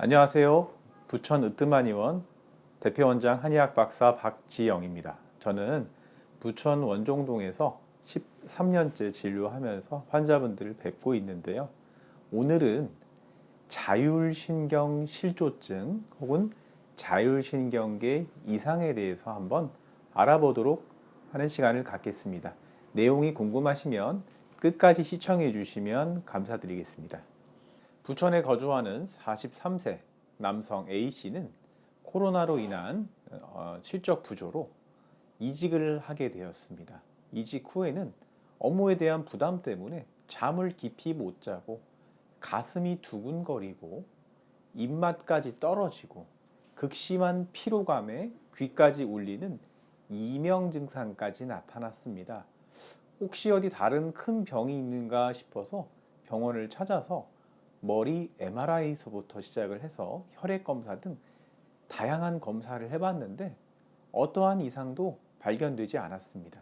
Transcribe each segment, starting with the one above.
안녕하세요. 부천 으뜸한의원 대표원장 한의학 박사 박지영입니다. 저는 부천 원종동에서 13년째 진료하면서 환자분들을 뵙고 있는데요. 오늘은 자율신경실조증 혹은 자율신경계 이상에 대해서 한번 알아보도록 하는 시간을 갖겠습니다. 내용이 궁금하시면 끝까지 시청해 주시면 감사드리겠습니다. 부천에 거주하는 43세 남성 A씨는 코로나로 인한 실적 부조로 이직을 하게 되었습니다. 이직 후에는 업무에 대한 부담 때문에 잠을 깊이 못 자고 가슴이 두근거리고 입맛까지 떨어지고 극심한 피로감에 귀까지 울리는 이명 증상까지 나타났습니다. 혹시 어디 다른 큰 병이 있는가 싶어서 병원을 찾아서 머리 MRI서부터 시작을 해서 혈액 검사 등 다양한 검사를 해봤는데 어떠한 이상도 발견되지 않았습니다.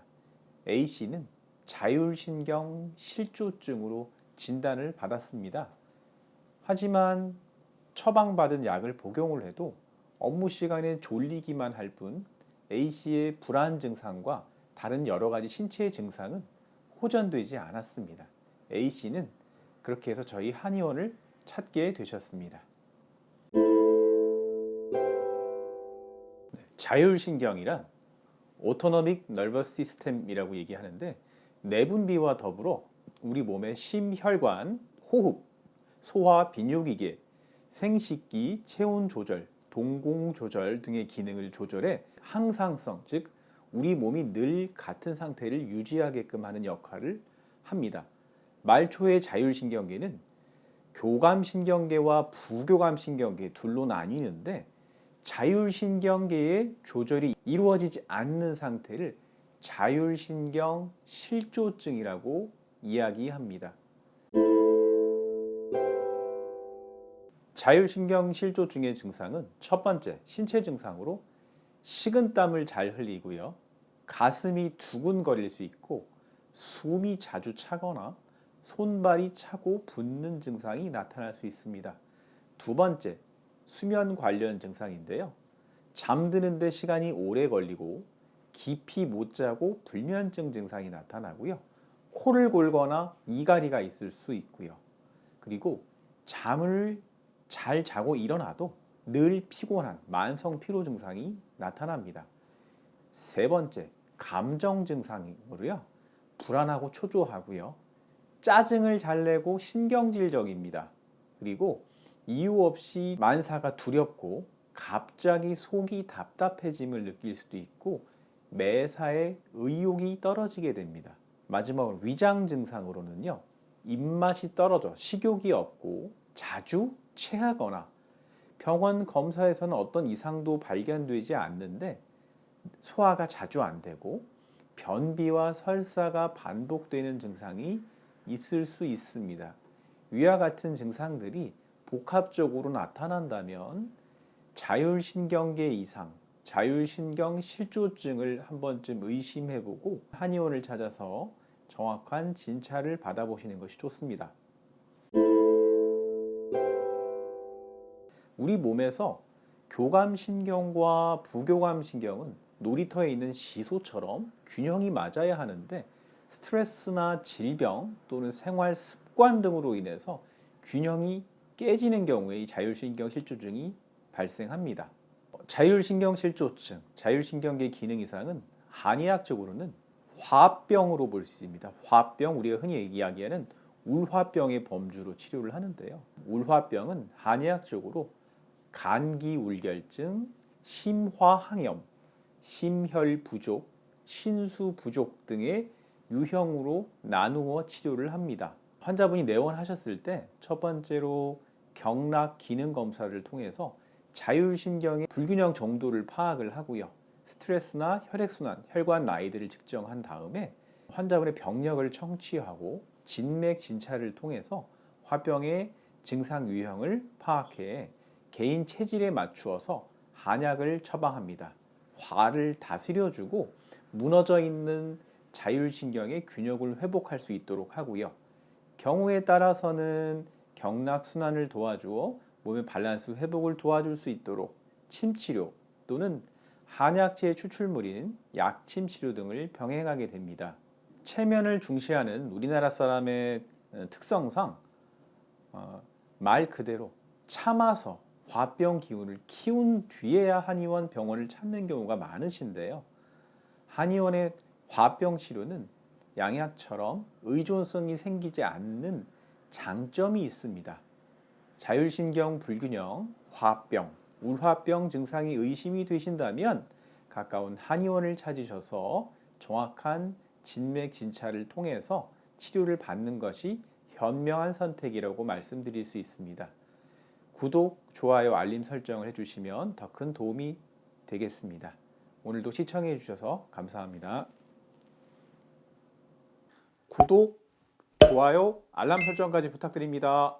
A씨는 자율신경 실조증으로 진단을 받았습니다. 하지만 처방받은 약을 복용을 해도 업무 시간에 졸리기만 할 뿐 A씨의 불안 증상과 다른 여러 가지 신체 증상은 호전되지 않았습니다. A씨는 그렇게 해서 저희 한의원을 찾게 되셨습니다. 자율신경이란 오토노믹 너버스 시스템이라고 얘기하는데 내분비와 더불어 우리 몸의 심혈관, 호흡, 소화 비뇨기계, 생식기, 체온 조절, 동공 조절 등의 기능을 조절해 항상성, 즉 우리 몸이 늘 같은 상태를 유지하게끔 하는 역할을 합니다. 말초의 자율신경계는 교감신경계와 부교감신경계 둘로 나뉘는데 자율신경계의 조절이 이루어지지 않는 상태를 자율신경 실조증이라고 이야기합니다. 자율신경 실조증의 증상은 첫 번째, 신체 증상으로 식은땀을 잘 흘리고요. 가슴이 두근거릴 수 있고 숨이 자주 차거나 손발이 차고 붓는 증상이 나타날 수 있습니다. 두 번째, 수면 관련 증상인데요. 잠드는데 시간이 오래 걸리고 깊이 못 자고 불면증 증상이 나타나고요. 코를 골거나 이갈이가 있을 수 있고요. 그리고 잠을 잘 자고 일어나도 늘 피곤한 만성 피로 증상이 나타납니다. 세 번째, 감정 증상으로요. 불안하고 초조하고요. 짜증을 잘 내고 신경질적입니다. 그리고 이유 없이 만사가 두렵고 갑자기 속이 답답해짐을 느낄 수도 있고 매사에 의욕이 떨어지게 됩니다. 마지막으로 위장 증상으로는요. 입맛이 떨어져 식욕이 없고 자주 체하거나 병원 검사에서는 어떤 이상도 발견되지 않는데 소화가 자주 안 되고 변비와 설사가 반복되는 증상이 있을 수 있습니다. 위와 같은 증상들이 복합적으로 나타난다면 자율신경계 이상, 자율신경 실조증을 한 번쯤 의심해보고 한의원을 찾아서 정확한 진찰을 받아보시는 것이 좋습니다. 우리 몸에서 교감신경과 부교감신경은 놀이터에 있는 시소처럼 균형이 맞아야 하는데 스트레스나 질병 또는 생활 습관 등으로 인해서 균형이 깨지는 경우에 이 자율신경 실조증이 발생합니다. 자율신경 실조증, 자율신경계 기능 이상은 한의학적으로는 화병으로 볼 수 있습니다. 화병, 우리가 흔히 이야기하는 울화병의 범주로 치료를 하는데요. 울화병은 한의학적으로 간기울결증, 심화항염, 심혈부족, 신수부족 등의 유형으로 나누어 치료를 합니다. 환자분이 내원하셨을 때 첫 번째로 경락 기능 검사를 통해서 자율신경의 불균형 정도를 파악을 하고요. 스트레스나 혈액순환, 혈관 나이들을 측정한 다음에 환자분의 병력을 청취하고 진맥 진찰을 통해서 화병의 증상 유형을 파악해 개인 체질에 맞추어서 한약을 처방합니다. 화를 다스려주고 무너져 있는 자율신경의 균형을 회복할 수 있도록 하고요. 경우에 따라서는 경락순환을 도와주어 몸의 밸런스 회복을 도와줄 수 있도록 침치료 또는 한약재의 추출물인 약침 치료 등을 병행하게 됩니다. 체면을 중시하는 우리나라 사람의 특성상 말 그대로 참아서 화병 기운을 키운 뒤에야 한의원 병원을 찾는 경우가 많으신데요. 한의원의 화병 치료는 양약처럼 의존성이 생기지 않는 장점이 있습니다. 자율신경 불균형, 화병, 울화병 증상이 의심이 되신다면 가까운 한의원을 찾으셔서 정확한 진맥 진찰을 통해서 치료를 받는 것이 현명한 선택이라고 말씀드릴 수 있습니다. 구독, 좋아요, 알림 설정을 해주시면 더 큰 도움이 되겠습니다. 오늘도 시청해 주셔서 감사합니다. 구독, 좋아요, 알람 설정까지 부탁드립니다.